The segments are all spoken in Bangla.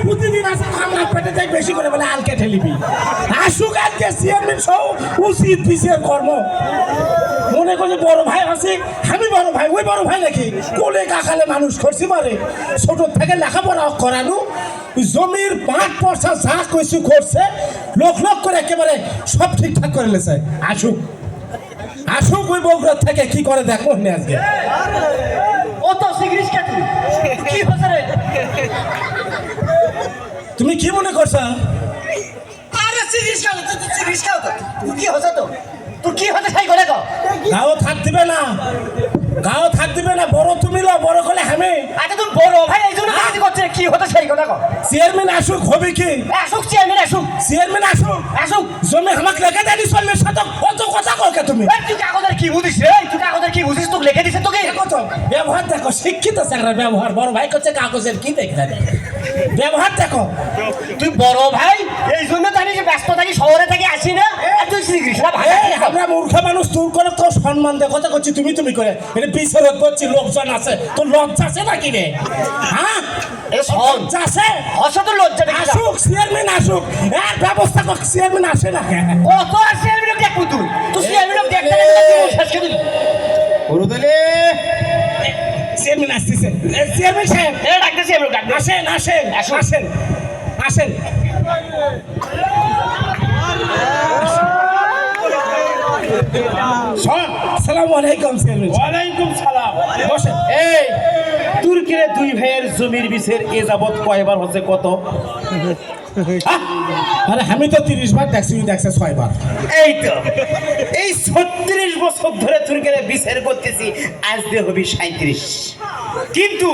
প্রতিদিন আসে খামলা পেটে যাই বেশি করে বলে আলকে ঠেলিবি আসুক আজকে চেয়ারম্যান সহ উচিত পিছিয়ে কর্ম মনে করছে বড় ভাই আছে আমি বড় ভাই ওই বড় ভাই নাকি কোলে কাকালে মানুষ করছি মারে ছোট থেকে লেখাপড়া করানো জমির 5% যা কিছু করছে লোক লোক করে একেবারে সব ঠিকঠাক করে লেছে আসুক আসুক ওই বগুড়া থেকে কি করে দেখো নে আজকে ও তো সিগরিস কে তুই কি হচ্ছে রে তুমি কি মনে করছো আরে সিগরিস খাও তো সিগরিস খাও তো কি হচ্ছে তো তুই কি হচ্ছে সেই করে কও গাও থাক দিবে না গাও থাক দিবে না বড় তুমি লো বড় করলে আমি আচ্ছা তুমি বড় ভাই এই জন্য কাজ করছে কি হচ্ছে সেই কথা কও চেয়ারম্যান আসুক হবে কি আসুক চেয়ারম্যান আসুক চেয়ারম্যান আসুক আসুক জমি আমাকে লেখা দেয়নি চলবে সাথে কত কথা ককে তুমি এই তুই কাগজের কি বুঝিস রে তুই কাগজের কি বুঝিস তোকে লিখে দিছে তোকে কত ব্যবহার দেখো শিক্ষিত চাকরা ব্যবহার বড় ভাই করছে কাগজের কি দেখতে ব্যবহার দেখো তুই বড় ভাই এই জন্য জানি যে ব্যস্ত থাকি শহরে থাকি আসি না আর তুই সিগরিস না ভাই এই আমরা মূর্খ মানুষ তোর করে তো সম্মান দে কথা করছি তুমি করে এটা বিচারক করছি লোকজন আছে তোর লজ্জা আছে নাকি রে হ্যাঁ এ শোন লজ্জা আছে হসে তো লজ্জা দেখি আসুক চেয়ারম্যান আসুক এর ব্যবস্থা কর চেয়ারম্যান আসে না কেন কত আর চেয়ারম্যান দেখবো তুই চেয়ারম্যান দেখতে শেষ করে দিবি গুরুদলে চেয়ারম্যান আসতেছে চেয়ারম্যান সাহেব এ ডাকতে চেয়ারম্যান ডাকতে আসেন আসেন আসেন আসেন আসসালামু আলাইকুম চেয়ারম্যান ওয়ালাইকুম সালাম। বসেন এই তুর্কিরে দুই ভাইয়ের জমির বিছের এ যাবৎ কয়বার হচ্ছে কত? আরে আমি তো 30 বার দেখছি দেখছে 6 বার এই তো এই 36 বছর ধরে তুর্কিরে বিছের করতেছি আজ দিয়ে হবি 37 কিন্তু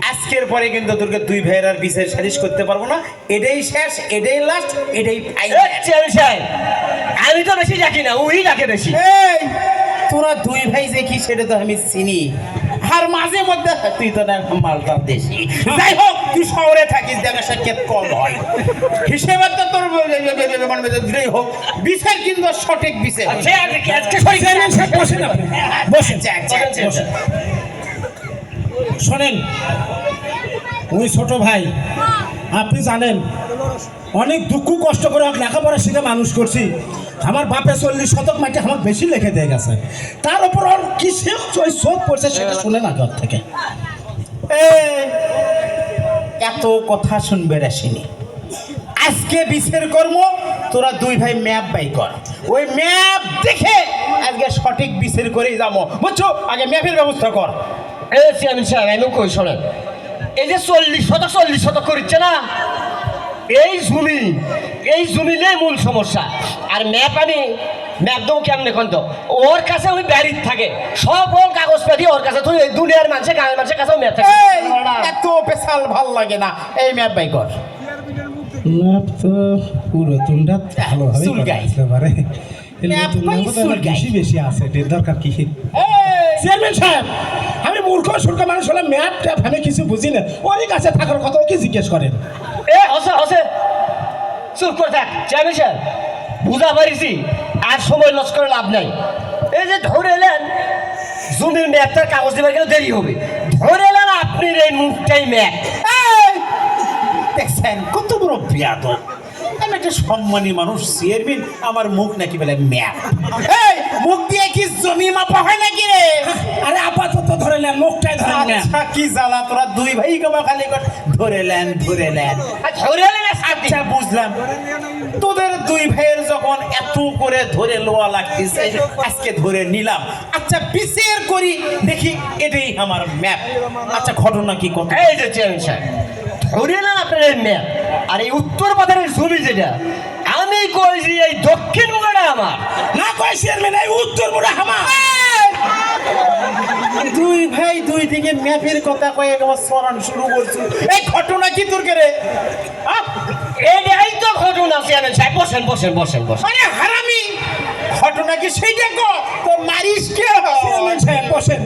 আজকের পরে কিন্তু তোরকে দুই ভাইয়ের আর বিছের সালিশ করতে পারবো না এটাই শেষ এটাই লাস্ট এটাই ফাইনাল। চেয়ারম্যান সাহেব আমি তো বেশি ডাকি না ওই ডাকে বেশি এই তোরা দুই ভাই যে কি সেটা তো আমি চিনি আর মাঝে মধ্যে তুই তো না মালটা দেশি যাই হোক তুই শহরে থাকিস দেখা সাক্ষাৎ কম হয় হিসেবে তো তোর দূরেই হোক বিচার কিন্তু সঠিক বিচার আজকে সরি চেয়ারম্যান সাহেব বসেন আপনি বসেন বসেন। শোনেন ওই ছোট ভাই আপনি জানেন অনেক দুঃখ কষ্ট করে ওকে লেখাপড়া শিখে মানুষ করছি আমার বাপে 40 শতক মাটি আমার বেশি লিখে দিয়ে গেছে তার উপর ওর কি শোধ পড়ছে সেটা শুনে না ঘর থেকে এত কথা শুনবে আসেনি আজকে বিচার কর্ম তোরা দুই ভাই ম্যাপ বাই কর ওই ম্যাপ দেখে আজকে সঠিক বিচার করেই যাবো বুঝছো আগে ম্যাপের ব্যবস্থা কর। এ চেয়ারম্যান সাহেব আমি কই শোনেন এই যে 40 শতক করিচ্ছে না এই জমি নিয়ে মূল সমস্যা আর ম্যাপ দেবো কেমন এখন তো ওর কাছে ওই ব্যারিজ থাকে সব ওর কাগজপাতি ওর কাছে তুই দুনিয়ার মানুষের গ্রামের মানুষের কাছেও ম্যাপ থাকে এই, এত পেশাল ভাল লাগে না এই ম্যাপ বাই কর। ম্যাপ তো পুরো তোমরা ভালোভাবে চুলকাই। পারে ম্যাপ কই চুলকাই। বেশি বেশি আছে এর দরকার কি চেয়ারম্যান সাহেব আমি মূর্খ সুর্খ মানুষ হলে ম্যাপ ট্যাপ আমি কিছু বুঝি না ওর কাছে থাকার কথা কি জিজ্ঞেস করেন এ হসে চুপ করে থাক চেয়ারম্যান সাহেব বুঝা পারিছি আর সময় লস করে লাভ নাই এই যে ধরে এলেন জমির ম্যাপটার কাগজ দেবার গেলে দেরি হবে ধরে এলেন আপনি এই মুখটাই ম্যাপ দেখছেন কত বড় বিয়াদ আমি একটা সম্মানী মানুষ চেয়ারম্যান আমার মুখ নাকি বলে ম্যাপ এই মুখ দিয়ে কি জমি মাপা হয় নাকি রে? আরে আপাতত ধরে নেন মুখটাই ধরে নেন আচ্ছা কি জ্বালা তোরা দুই ভাই কমা খালি কর ধরে নেন আর ধরে এলেন সাথে আচ্ছা বুঝলাম তোদের দুই ভাইয়ের যখন এত করে ধরে লোয়া লাগতেছে আজকে ধরে নিলাম আচ্ছা বিচার করি দেখি এটাই আমার ম্যাপ আচ্ছা ঘটনা কি কত এই যে চেয়ারম্যান সাহেব ধরে এলেন আপনার এই ম্যাপ আর এই উত্তর পাথারের জমি যেটা আমি কই যে এই দক্ষিণ মুখটা আমার না কই চেয়ারম্যান এই উত্তর মুড়া হামা দুই ভাই দুই দিকে ম্যাপের কথা কয়ে আমার স্মরণ শুরু করছি এই ঘটনা কি তোর রে এই তো ঘটনা চেয়ারম্যান সাহেব বসেন মানে হারামি ঘটনা কি সেইটা কো তো মারিস কে চেয়ারম্যান সাহেব বসেন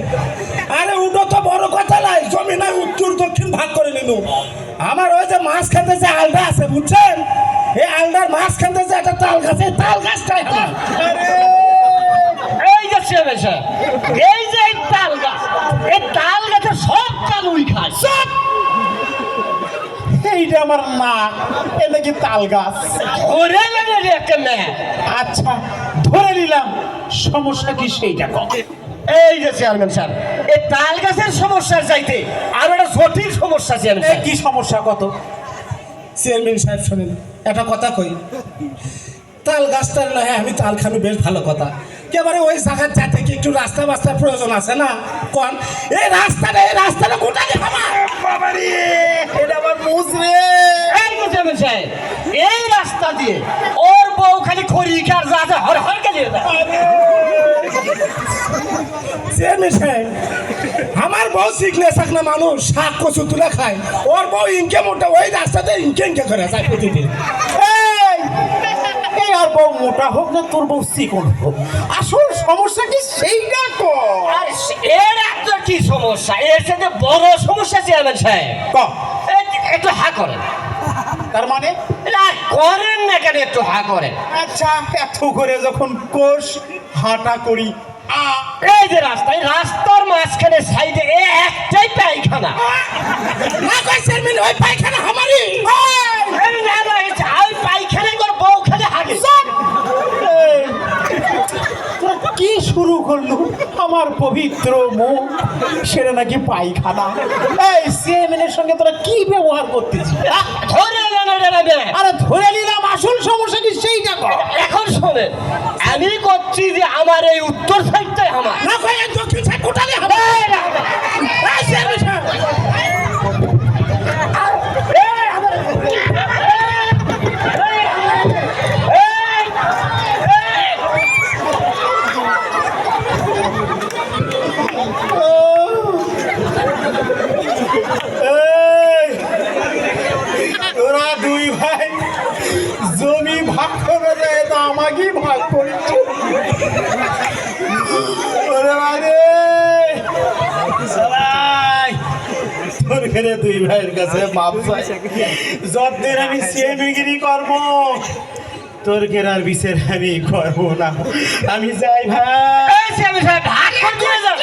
আরে উঠো তো বড় কথা নাই জমি নাই উত্তর দক্ষিণ ভাগ করে নিল আমার ওই যে মাছ খেতে যে আলদা আছে বুঝছেন এই আলদার মাছ খেতে যে একটা তাল গাছ এই তাল গাছটাই আমার এই যে চেয়ারম্যান সাহেব এই যে এই তাল গাছের সব তাল উই খায় সব এই এইটা আমার নাক, এটা কি তাল গাছ? ধরে লাগে রে একটা মেয়ে। আচ্ছা ধরে নিলাম, সমস্যা কি সেইটা কম? এই যে চেয়ারম্যান সাহেব, এই তাল গাছের সমস্যার চাইতে আর একটা জটিল সমস্যা চেয়ারম্যান সাহেব। কি সমস্যা কত? চেয়ারম্যান সাহেব শোনেন, একটা কথা কই, তাল গাছটার নয় আমি তাল খানো বেশ ভালো কথা, একেবারে ওই জায়গার যাতে কি একটু রাস্তা বাস্তার প্রয়োজন আছে না কোন? এই রাস্তাটা কোথায় আমার বাবারে, এটা আমার মুজ রে। এই যে চেয়ারম্যান সাহেব, এই রাস্তা দিয়ে ওর বউ খালি খড়ি খার যা হর হর গেলে চেয়ারম্যান সাহেব, আমার বউ শিখলে শাকনা মানুষ শাক কচু তুলে খায়, ওর বউ ইনকে মোটা ওই রাস্তাতে ইনকে করে যায় প্রতিদিন। এই আর বউ মোটা হোক না তোর বউ চিকন হোক, আসল সমস্যা কি সেইটা কর। আর এর একটা কি সমস্যা, এর সাথে বড় সমস্যা চেয়ারম্যান সাহেব। একটু হা করেন। তার মানে না করেন না কেন, একটু হা করেন। আচ্ছা এত করে যখন কোষ হাঁটা করি, এই যে রাস্তার মাঝখানে সাইডে একটাই পায়খানা। না কই চেয়ারম্যান, ওই পায়খানা আমারই। ওই পায়খানায় করে বউ খালি হাগে। তোরা কি শুরু করলো? আমার পবিত্র মুখ সেটা নাকি পায়খানা। এই চেয়ারম্যানের সঙ্গে তোরা কি ব্যবহার করতেছিস? ধরে আরে ধরে নিলাম, আসল সমস্যা কি সেইটা কর। এখন শোনেন, আমি করছি যে আমার এই উত্তর সাইডটাই আমার। না কই এই দক্ষিণ সাইড কোটালে হবে। এই চেয়ারম্যান সাহেব, তোরা দুই ভাই জমি ভাগ করে দেয়, তো আমাকেই ভাগ করেছে। ওরে বাবারে, সবাই তোর ঘরে দুই ভাইয়ের কাছে মাপ চাই। যতদিন আমি চেয়ারম্যানগিরি করবো, তোর ঘেরার বিচার আমি করবো না। আমি যাই ভাই, ভাগ করে দিয়ে যাও।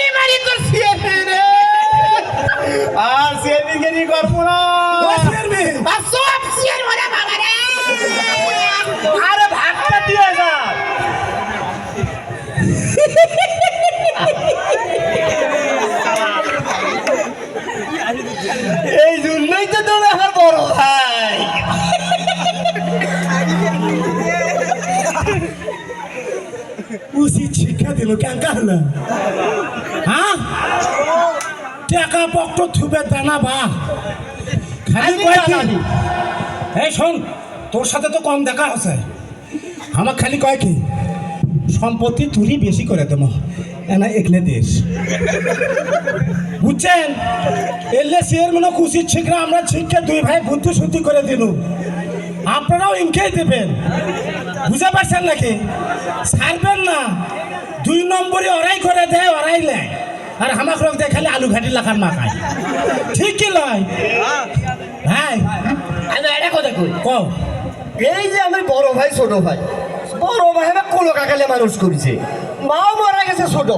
আর চেয়ারম্যানগিরি করবো না। আরে ভাগটা দিয়ে যাও। এই জন্যই তো তুমি আমার বড় ভাই। উচিত শিক্ষা দিল কেন হলো? হ্যাঁ, টাকা পক্ত থুবে দানা বা খালি কয় কি? এই শোন, তোর সাথে তো কম দেখা আছে, আমার খালি কয় কি সম্পত্তি তুলি বেশি করে দেবো এনা একলে দেশ, বুঝছেন? এলে চেয়ারম্যানও উচিত শিক্ষা আমরা শিক্ষা দুই ভাই বুদ্ধি শুদ্ধি করে দিল, আপনারাও ইনকেই দেবেন, বুঝতে পারছেন নাকি? ছাড়বেন না, 2 নম্বরে ওরাই করে দেয়, ওরাই নেয়, আর আমার লোক দেয় খালি আলু ঘাটি লাখার মাখায়, ঠিক কি লয়? হ্যাঁ, আমি এটা কথা কই, কও। এই যে আমি বড় ভাই ছোট ভাই, বড় ভাই আমার কোলো কাকালে মানুষ করেছে, মাও মারা গেছে ছোট,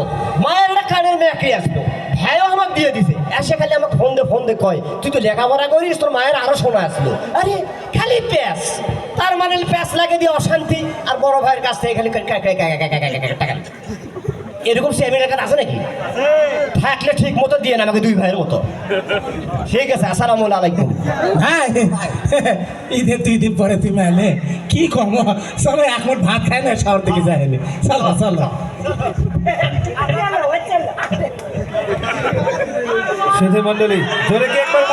মায়ের একটা কানের মেয়েকে আসতো, ভাইও আমার দিয়ে দিছে, এসে খালি আমার ফোন দে কয় তুই তো লেখাপড়া করিস, তোর মায়ের আরো শোনা আসলো। আরে খালি প্যাস, তার মানে প্যাস লাগে দিয়ে অশান্তি, আর বড় ভাইয়ের কাছ থেকে খালি টাকা। এরকম সেমিনার কাজ আছে নাকি? থাকলে ঠিক মতো দিয়ে না আমাকে দুই ভাইয়ের মতো। ঠিক আছে, আসসালামু আলাইকুম। হ্যাঁ, ঈদের 2 দিন পরে তুমি এলে কি কম, চলো এখন ভাত খাই না, শহর থেকে যাই, চলো চলো। সুধী মন্ডলী, ধরে কি একবার